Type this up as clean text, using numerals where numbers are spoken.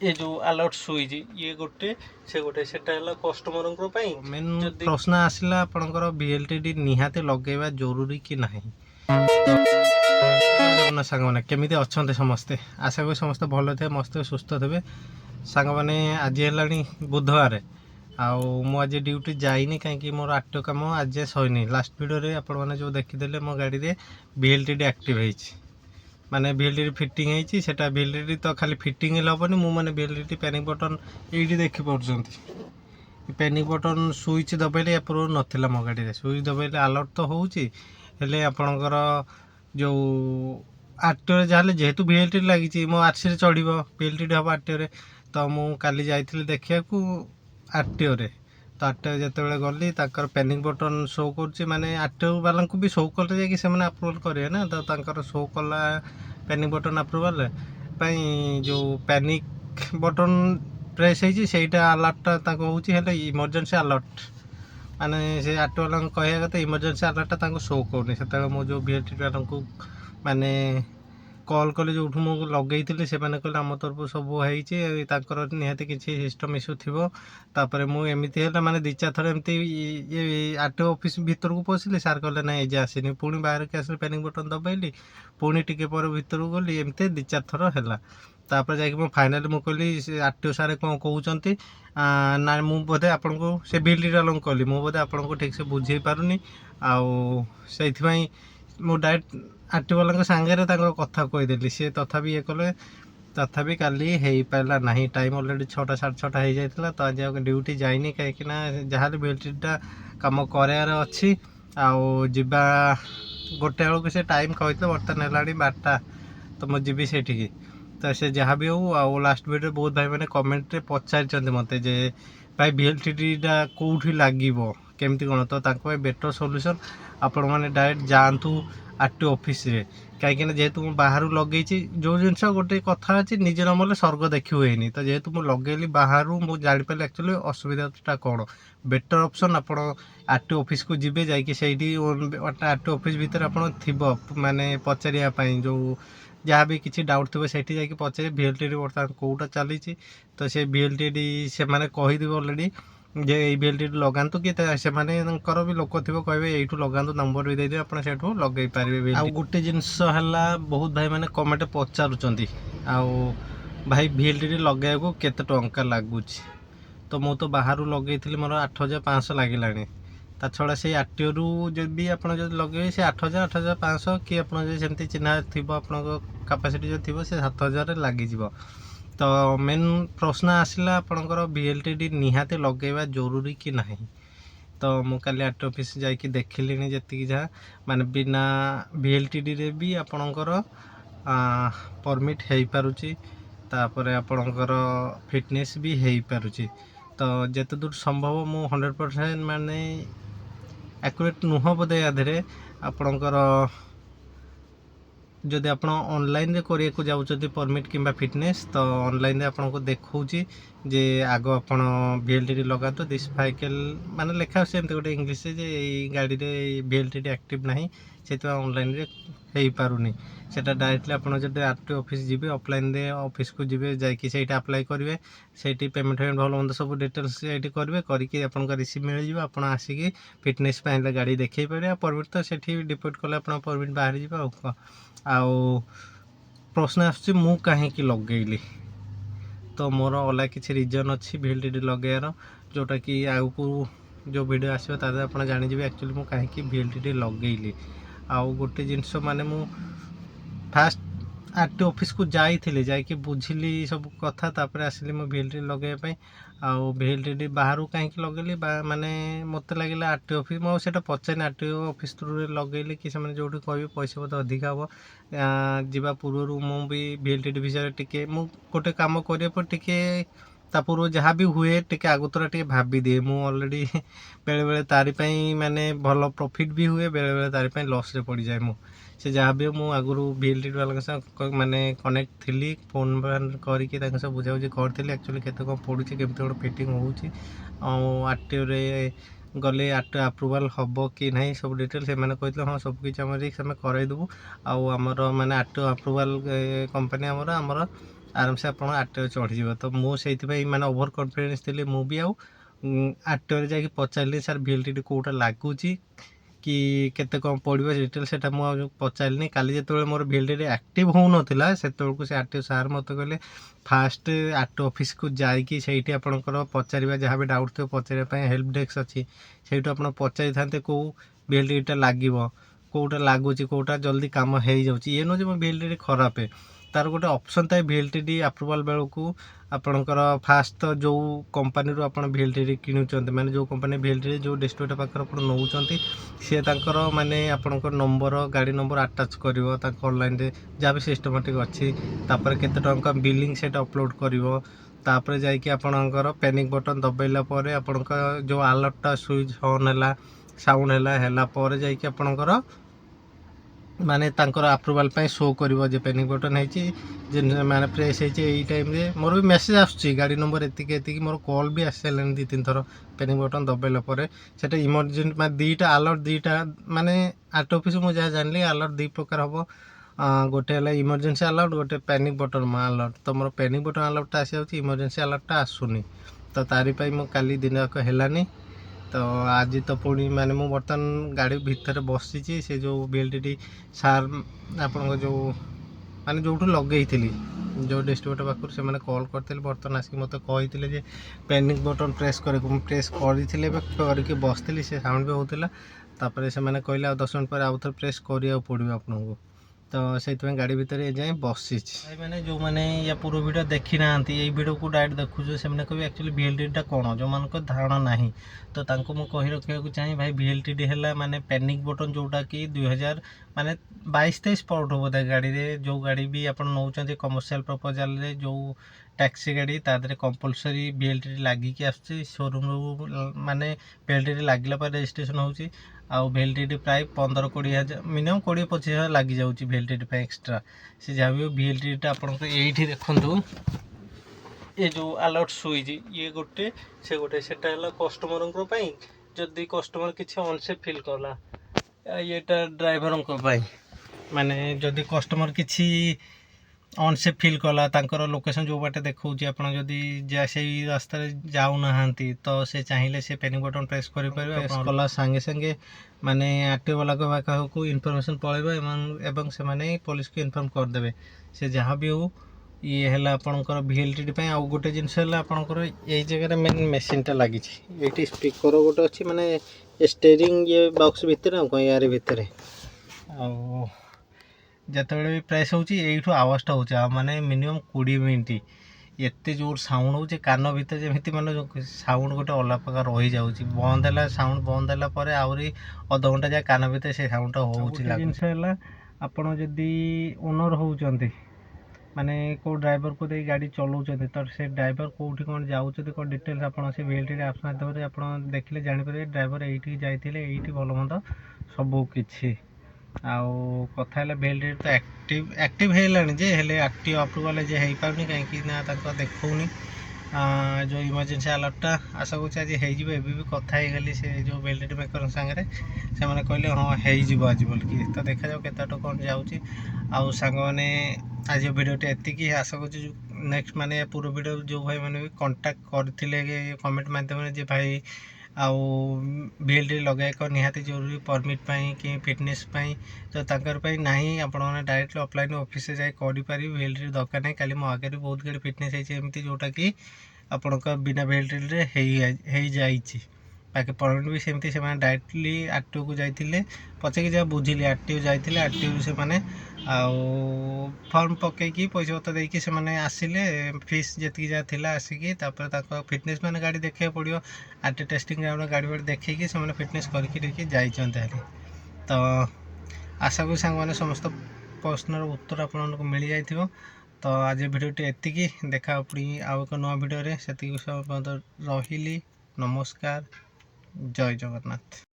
ये जो alert Swiss ये गोटे से गोटे सेटा हला कस्टमर मेन प्रश्न आसला आपणकर VLTD निहाती लगेवा जरूरी कि नहीं। तो सांग मैंने केमी अच्छा समस्ते आशा करी समस्ते भल थे मस्त सुस्थ थे सांग मैंने आज है बुधवार आज ड्यूटी जाइनी कहीं मोर आरटीओ कम आज सैनी लास्ट वीडियो आपने जो देखीदे मो गाड़ी में VLTD एक्टिव होती माने VLTD फिटिंग होती से VLTD तो खाली फिटिंग हेनी मुझे VLTD पैनिक बटन ये देखिपुर पैनिक बटन सुइच दबाइले या पूर्व नाला मो गाड़ी सुइच दबाइले अलर्ट तो होले आपणकर जो आरटीओ जहाँ जेहेतु VLTD लगी मो आरसी रे चढ़ VLTD हम आरटीओ तो मुझे काली जाइली देखा आरटीओ तो आरटीओ जिते गली पैनिक बटन शो कर माने आरटीओ वाला भी शो कले जाकि से अप्रूवल करेंगे ना तो शो कला पैनिक बटन अप्रूवल जो पैनिक बटन प्रेस होटा अलर्टा होता इमरजेंसी अलर्ट माने से आरटीओ वाला कहवा कथा इमरजेंसी अलर्टा शो कौन से मो जो VLTD वाला माने कॉल कले जो मुझे लगे से कहले आम तरफ सब होकर निहाती किसी सिस्टम इश्यू थी तापर मुझे माने दी चार थर एमती ये आरटीओ ऑफिस भीतर को पशिली सार कहले ना एजे आसनी पुणी बाहर के आस पैनिक बटन दबाइली पुणी टिके पर भीतर को गली एमती दी चार थर है तापर जाकि फाइनाली मुझे कहली आरटीओ सारे कौन कहते ना मुझे बोधे आपन को से VLTD वाला कहली मुझे बोधे आपन को ठीक से बुझे पारूनी से मु डायरेक्ट आरटीओ वाला सांगे कथा कहीदेली सी तथापि ये कले तथापि काली हो पारा ना टाइम अलरेडी 6टा 6:30 हो जाता तो आज ड्यूटी जाइनी कहीं जहाँ VLTD कम करार अच्छी आवा गोटे बेलू से टाइम कहते बर्तमान है 12टा तो मुझे जी से तो से जहाँ भी हो लास्ट वीडियो बहुत भाई मैंने कमेंट पचारि मत जे भाई VLTD कौटी लगे केमती कौन तो बेटर सॉल्यूशन आपण मैंने डायरेक्ट जातु आरटीओ ऑफिस रे कहीं जेहेतु मुझे बाहर लगे जो जिन गोटे कथा अच्छी निज नमल स्वर्ग देखी हुए तो जेहेतु मुझे लगेली बाहर मुझे जापारि एक्चुअली असुविधा कौन बेटर ऑप्शन आप आरटीओ ऑफिस को जीवे जाइए आरटीओ ऑफिस भितर आप माने पचारियापाई जो जहाँ भी किसी डाउट थो से पचारे VLTD बर्तमान कौटा चली तो से VLTD से मैंने कहीदेव अलरेडी जे VLTD लगातु कि से भी लोक थी कहे यू लगातु नंबर भी दे आप लगे पारे। आ गोटे जिनस बहुत भाई मैंने कमेंट पचारुंट भाई VLTD लगे केते टंका लगुच तो मु तो बाहर लगे मोर 8,500 लगे ता छड़ा से आरटीओ रु जब भी आप लगे से 8,000 8,500 कि आपमती चिन्हा थी आप कैपेसिटी जो थी से 7,000 लगी तो मेन प्रश्न आसला आपणकर VLTD निहाती लगेवा जरूरी कि नहीं। तो मु काली आरटीओ ऑफिस जाकि देखिली जी जहाँ माने बिना VLTD रे भी आपणकर परमिट हो पारुची तापर आपणकर फिटनेस भी हो पारुची तो जिते दूर संभव मु 100% माने एक्यूरेट नुह बोधे यादे आपणकर जदि आप ऑनलाइन करिया को जाउछथि परमिट किंबा फिटनेस तो ऑनलाइन आपको देखौछि जे आगो आपण VLTD लगातो दिस व्हीकल माने लेखा से एमते गोटे इंग्लिश जे गाड़ी रे VLTD एक्टिव नाही से ऑनलाइन रे हेई पारुनी सेटा डायरेक्टली आपण जदि आरटीओ ऑफिस जीवे ऑफलाइन रे ऑफिस को जीवे जाइकि सेटा अप्लाई करिवे सेठी पेमेंट भल मंद सब डिटेल्स सेठी करिवे करिकि आपन का रिसीव मिल जिवो आपण आसीकि फिटनेस पाइले गाड़ी देखै पारे परमिट तो सेठी डिपोट कले आपण परमिट बाहर जिवो आउ प्रश्न आसुची मु कहीं लगेली तो मोर अलग किसी रिजन अच्छी VLTD लगेयार जोटा कि आगु जो वीडियो आसो तादे आप जानीजे एक्चुअली मु कहीं VLTD लगेली आउ गोटे जिनस माने मु फास्ट आरटीओ ऑफिस को जाइए बुझिली सब कथा तापर आसिली मो VLTD लगे आउ VLTD बाहर कहीं लगेली माने मत लगे आरटीओ ऑफिस मो से पचारे आरटीओ ऑफिस थ्रू लगेली कि जो कह पैसा बहुत अधिक हम जावा पूर्व मुझे VLTD विषय टे गोटे कम कर पूर्व जहाँ भी हुए टे आगुतरा टे भाभी दिए मु ऑलरेडी बेले बेले तारिपाई माने भल प्रॉफिट भी हुए बेले बेले तारिपाई लॉस रे पड़ जाए मु से जहाँ भी मु आगुरी VLTD वाला माने कनेक्ट थी फोन करके बुझाबुझी करी एक्चुअली केते कौन पड़ू केमती गोटे फिटिंग हो आरटीओ रे गले आरटीओ अप्रूवल हम कि नहीं सब डिटेल से कहते हाँ सबकि करदेबू आमर माने आरटीओ अप्रूवल कंपनी आमर ଆରାମସେ ଆପଣ ଆରଟିଓ ଚଢ଼ିଯିବ। ତ ମୁଁ ସେଇଥିପାଇଁ ମାନେ ଓଭର କନଫିଡେନ୍ସ ଥିଲି। ମୁଁ ବି ଆଉ ଆରଟିଓରେ ଯାଇକି ପଚାରିଲି ସାର୍ VLTT କେଉଁଟା ଲାଗୁଛି କି କେତେ କ'ଣ ପଡ଼ିବ ଡିଟେଲ୍, ସେଇଟା ମୁଁ ଆଉ ପଚାରିଲିନି। କାଲି ଯେତେବେଳେ ମୋର VLTT ଆକ୍ଟିଭ୍ ହେଉନଥିଲା ସେତେବେଳକୁ ସେ ଆରଟିଓ ସାର୍ ମୋତେ କହିଲେ ଫାଷ୍ଟ ଆରଟିଓ ଅଫିସ୍କୁ ଯାଇକି ସେଇଠି ଆପଣଙ୍କର ପଚାରିବା, ଯାହା ବି ଡାଉଟ୍ ଥିବ ପଚାରିବା ପାଇଁ ହେଲ୍ପ ଡେସ୍କ ଅଛି, ସେଇଠୁ ଆପଣ ପଚାରିଥାନ୍ତେ କେଉଁ VLTTଟା ଲାଗିବ, କେଉଁଟା ଲାଗୁଛି, କେଉଁଟା ଜଲ୍ଦି କାମ ହେଇଯାଉଛି। ଇଏ ନୁହେଁ ଯେ ମୋ VLTT ଖରାପ, ତାର ଗୋଟେ ଅପସନ୍ ଥାଏ VLTT ଆପ୍ରୁଭାଲ୍ ବେଳକୁ ଆପଣଙ୍କର ଫାଷ୍ଟ ତ ଯେଉଁ କମ୍ପାନୀରୁ ଆପଣ VLTT କିଣୁଛନ୍ତି, ମାନେ ଯେଉଁ କମ୍ପାନୀ VLTT ଯେଉଁ ଡିଷ୍ଟ୍ରିବ୍ୟୁଟର ପାଖରେ ଆପଣ ନେଉଛନ୍ତି, ସିଏ ତାଙ୍କର ମାନେ ଆପଣଙ୍କ ନମ୍ବର, ଗାଡ଼ି ନମ୍ବର ଆଟାଚ୍ କରିବ ତାଙ୍କ ଅନଲାଇନ୍ରେ, ଯାହା ବି ସିଷ୍ଟମାଟିକ୍ ଅଛି। ତାପରେ କେତେ ଟଙ୍କା ବିଲିଂ ସେଇଟା ଅପଲୋଡ଼ କରିବ। ତାପରେ ଯାଇକି ଆପଣଙ୍କର ପ୍ୟାନିକ୍ ବଟନ୍ ଦବାଇଲା ପରେ ଆପଣଙ୍କ ଯେଉଁ ଆଲର୍ଟଟା ସୁଇଚ୍ ଅନ୍ ହେଲା, ସାଉଣ୍ଡ ହେଲା ପରେ ଯାଇକି ଆପଣଙ୍କର ମାନେ ତାଙ୍କର ଆପ୍ରୁଭାଲ୍ ପାଇଁ ଶୋ କରିବ ଯେ ପ୍ୟାନିକ୍ ବଟନ୍ ହେଇଛି, ଯେ ମାନେ ପ୍ରେସ୍ ହେଇଛି। ଏଇ ଟାଇମ୍ରେ ମୋର ବି ମେସେଜ୍ ଆସୁଛି ଗାଡ଼ି ନମ୍ବର ଏତିକି, ମୋର କଲ୍ ବି ଆସିସାରିଲାଣି 2-3 ଥର ପ୍ୟାନିକ୍ ବଟନ୍ ଦବାଇଲା ପରେ। ସେଇଟା ଇମର୍ଜେନ୍ସି ମାନେ ଦୁଇଟା ଆଲର୍ଟ, ଦୁଇଟା ମାନେ ଆରଟିଓ ଅଫିସ୍ ମୁଁ ଯାହା ଜାଣିଲି ଆଲର୍ଟ 2 ପ୍ରକାର ହେବ। ଗୋଟେ ହେଲା ଇମର୍ଜେନ୍ସି ଆଲର୍ଟ, ଗୋଟେ ପ୍ୟାନିକ୍ ବଟନ୍ ଆଲର୍ଟ। ତ ମୋର ପ୍ୟାନିକ୍ ବଟନ୍ ଆଲର୍ଟଟା ଆସିଯାଉଛି, ଇମର୍ଜେନ୍ସି ଆଲର୍ଟଟା ଆସୁନି। ତ ତାରି ପାଇଁ ମୁଁ କାଲି ଦିନ ଯାକ ହେଲାନି। ତ ଆଜି ତ ପୁଣି ମାନେ ମୁଁ ବର୍ତ୍ତମାନ ଗାଡ଼ି ଭିତରେ ବସିଛି। ସେ ଯେଉଁ VLTT ସାର୍ ଆପଣଙ୍କ ଯେଉଁ ମାନେ ଯେଉଁଠୁ ଲଗେଇଥିଲି, ଯେଉଁ ଡିଷ୍ଟ୍ରିବ୍ୟୁଟର ପାଖରୁ ସେମାନେ କଲ୍ କରିଥିଲେ, ବର୍ତ୍ତମାନ ଆସିକି ମୋତେ କହିଥିଲେ ଯେ ପ୍ୟାନିକ୍ ବଟନ୍ ପ୍ରେସ୍ କରିବାକୁ। ମୁଁ ପ୍ରେସ୍ କରିଥିଲି, ଏବେ କରିକି ବସିଥିଲି, ସେ ସାଉଣ୍ଡ ବି ହେଉଥିଲା। ତାପରେ ସେମାନେ କହିଲେ ଆଉ 10 ମିନିଟ୍ ପରେ ଆଉ ଥରେ ପ୍ରେସ୍ କରିବାକୁ ପଡ଼ିବ ଆପଣଙ୍କୁ। ତ ସେଇଥିପାଇଁ ଗାଡ଼ି ଭିତରେ ଏଯାଏଁ ବସିଛି। ଭାଇମାନେ ଯେଉଁମାନେ ୟା ପୂର୍ବ ଭିଡ଼ିଓ ଦେଖି ନାହାନ୍ତି, ଏଇ ଭିଡ଼ିଓକୁ ଡାଇରେକ୍ଟ ଦେଖୁଛୁ, ସେମାନେ କହିବେ ଆକ୍ଚୁଆଲି VLTTଟା କ'ଣ, ଯେଉଁମାନଙ୍କ ଧାରଣା ନାହିଁ। ତ ତାଙ୍କୁ ମୁଁ କହି ରଖିବାକୁ ଚାହେଁ, ଭାଇ VLTT ହେଲା ମାନେ ପ୍ୟାନିକ୍ ବଟନ୍, ଯେଉଁଟାକି 2000 ମାନେ 22-23 ପଡ଼ୁଥିବ ବୋଧେ ଗାଡ଼ିରେ। ଯେଉଁ ଗାଡ଼ି ବି ଆପଣ ନେଉଛନ୍ତି କମର୍ସିଆଲ ପ୍ରପୋଜାଲରେ, ଯେଉଁ ଟ୍ୟାକ୍ସି ଗାଡ଼ି, ତା ଦେହରେ କମ୍ପଲସରି VLTT ଲାଗିକି ଆସୁଛି। ସୋରୁମ୍ରୁ ମାନେ VLTT ଲାଗିଲା ପରେ ରେଜିଷ୍ଟ୍ରେସନ୍ ହେଉଛି। ଆଉ VLTT ପ୍ରାୟ 15-20 ହଜାର, ମିନିମମ୍ 20-25 ହଜାର ଲାଗିଯାଉଛି VLTT ପାଇଁ ଏକ୍ସଟ୍ରା। ସେ ଯାହା ବି VLTTଟା ଆପଣଙ୍କ ଏଇଠି ଦେଖନ୍ତୁ, ଏ ଯେଉଁ ଆଲର୍ଟ ସୁଇଚ୍, ଇଏ ଗୋଟେ ସେ ଗୋଟେ, ସେଟା ହେଲା କଷ୍ଟମରଙ୍କ ପାଇଁ। ଯଦି କଷ୍ଟମର କିଛି ଅନସେଫ୍ ଫିଲ୍ କଲା, ଇଏଟା ଡ୍ରାଇଭରଙ୍କ ପାଇଁ। ମାନେ ଯଦି କଷ୍ଟମର କିଛି ଅନସେଫ୍ ଫିଲ୍ କଲା, ତାଙ୍କର ଲୋକେସନ୍ ଯେଉଁ ବାଟେ ଦେଖାଉଛି, ଆପଣ ଯଦି ସେଇ ରାସ୍ତାରେ ଯାଉନାହାନ୍ତି, ତ ସେ ଚାହିଁଲେ ସେ ପ୍ୟାନିକ୍ ବଟନ୍ ପ୍ରେସ୍ କରିପାରିବେ। ପ୍ରେସ୍ କଲା ସାଙ୍ଗେ ସାଙ୍ଗେ ମାନେ ଆରଟିଓ ବାଲାଙ୍କ ପାଖକୁ ଇନଫର୍ମେସନ୍ ପଳାଇବ ଏବଂ ସେମାନେ ପୋଲିସକୁ ଇନଫର୍ମ କରିଦେବେ। ସେ ଯାହା ବି ହେଉ, ଇଏ ହେଲା ଆପଣଙ୍କର VLTT ପାଇଁ। ଆଉ ଗୋଟେ ଜିନିଷ ହେଲା ଆପଣଙ୍କର ଏଇ ଜାଗାରେ ମେନ୍ ମେସିନ୍ଟା ଲାଗିଛି। ଏଇଠି ସ୍ପିକର ଗୋଟେ ଅଛି, ମାନେ ଷ୍ଟେରିଂ ଇଏ ବକ୍ସ ଭିତରେ, ଆଉ କ'ଣ ୟାରି ଭିତରେ। ଆଉ ଯେତେବେଳେ ବି ପ୍ରେସ୍ ହେଉଛି, ଏଇଠୁ ଆୱାଜଟା ହେଉଛି, ଆଉ ମାନେ ମିନିମମ୍ 20 ମିନିଟ୍ ଏତେ ଜୋର ସାଉଣ୍ଡ ହେଉଛି କାନ ଭିତରେ, ଯେମିତି ମାନେ ସାଉଣ୍ଡ ଗୋଟେ ଅଲଗା ପ୍ରକାର ରହିଯାଉଛି। ବନ୍ଦ ହେଲା, ସାଉଣ୍ଡ ବନ୍ଦ ହେଲା ପରେ ଆହୁରି ଅଧଘଣ୍ଟା ଯାଏ କାନ ଭିତରେ ସେ ସାଉଣ୍ଡଟା ହେଉଛି। ଜିନିଷ ହେଲା, ଆପଣ ଯଦି ଓନର୍ ହେଉଛନ୍ତି, ମାନେ କେଉଁ ଡ୍ରାଇଭରକୁ ଦେଇ ଗାଡ଼ି ଚଲାଉଛନ୍ତି, ତ ସେ ଡ୍ରାଇଭର କେଉଁଠି କ'ଣ ଯାଉଛନ୍ତି, କ'ଣ ଡିଟେଲ୍ସ ଆପଣ ସେ VLTT ଆପ୍ସ ମାଧ୍ୟମରେ ଆପଣ ଦେଖିଲେ ଜାଣିପାରିବେ ଡ୍ରାଇଭର ଏଇଠିକି ଯାଇଥିଲେ, ଏଇଠି ଭଲ ମନ୍ଦ ସବୁ କିଛି। ଆଉ କଥା ହେଲା VLTT ତ ଆକ୍ଟିଭ୍ ହେଇଗଲାଣି ଯେ, ହେଲେ ଆକ୍ଟିଭ୍ ଆପ୍ରୁଭାଲ୍ ଯେ ହେଇପାରୁନି, କାହିଁକି ନା ତାଙ୍କ ଦେଖାଉନି ଯେଉଁ ଇମର୍ଜେନ୍ସି ଆଲର୍ଟଟା। ଆଶା କରୁଛି ଆଜି ହେଇଯିବ। ଏବେ ବି କଥା ହେଇଗଲି ସେ ଯେଉଁ VLTT ମେକରଙ୍କ ସାଙ୍ଗରେ, ସେମାନେ କହିଲେ ହଁ ହେଇଯିବ ଆଜି ବୋଲିକି। ତ ଦେଖାଯାଉ କେତେ ବାଟ କ'ଣ ଯାଉଛି। ଆଉ ସାଙ୍ଗମାନେ, ଆଜି ଭିଡ଼ିଓଟି ଏତିକି। ଆଶା କରୁଛି ନେକ୍ସଟ ମାନେ ପୂର୍ବ ଭିଡ଼ିଓ ଯେଉଁ ଭାଇମାନେ ବି କଣ୍ଟାକ୍ଟ କରିଥିଲେ କମେଣ୍ଟ ମାଧ୍ୟମରେ ଯେ ଭାଇ ଆଉ VLTT ଲଗାଇବା ନିହାତି ଜରୁରୀ ପରମିଟ୍ ପାଇଁ କି ଫିଟନେସ୍ ପାଇଁ, ତ ତାଙ୍କର ପାଇଁ ନାହିଁ। ଆପଣମାନେ ଡାଇରେକ୍ଟଲି ଅଫଲାଇନ୍ ଅଫିସରେ ଯାଇ କରିପାରିବେ, VLTT ଦରକାର ନାହିଁ। କାଲି ମୋ ଆଗରେ ବହୁତ ଗାଡ଼ି ଫିଟନେସ୍ ହେଇଛି ଏମିତି, ଯେଉଁଟାକି ଆପଣଙ୍କ ବିନା VLTTରେ ହେଇଯାଇଛି। ବାକି ପରମିଟ୍ ବି ସେମିତି, ସେମାନେ ଡାଇରେକ୍ଟଲି ଆରଟିଓକୁ ଯାଇଥିଲେ, ପଛେକି ଯାହା ବୁଝିଲି ଆରଟିଓ ଯାଇଥିଲେ, ଆରଟିଓରୁ ସେମାନେ ଆଉ ଫର୍ମ ପକେଇକି ପଇସା ପତ୍ର ଦେଇକି ସେମାନେ ଆସିଲେ, ଫିସ୍ ଯେତିକି ଯାହା ଥିଲା ଆସିକି, ତାପରେ ତାଙ୍କ ଫିଟନେସ୍ ମାନେ ଗାଡ଼ି ଦେଖିବାକୁ ପଡ଼ିବ। ଆରଟିଓ ଟେଷ୍ଟିଂ ଗ୍ରାଉଣ୍ଡରେ ଗାଡ଼ି ଦେଖେଇକି ସେମାନେ ଫିଟନେସ୍ କରିକି ଯାଇଛନ୍ତି ହେରି। ତ ଆଶା କରୁ ସାଙ୍ଗମାନେ ସମସ୍ତ ପ୍ରଶ୍ନର ଉତ୍ତର ଆପଣମାନଙ୍କୁ ମିଳିଯାଇଥିବ। ତ ଆଜି ଭିଡ଼ିଓଟି ଏତିକି। ଦେଖା ପୁଣି ଆଉ ଏକ ନୂଆ ଭିଡ଼ିଓରେ। ସେତିକି ସମୟ ରହିଲି। ନମସ୍କାର, ଜୟ ଜଗନ୍ନାଥ।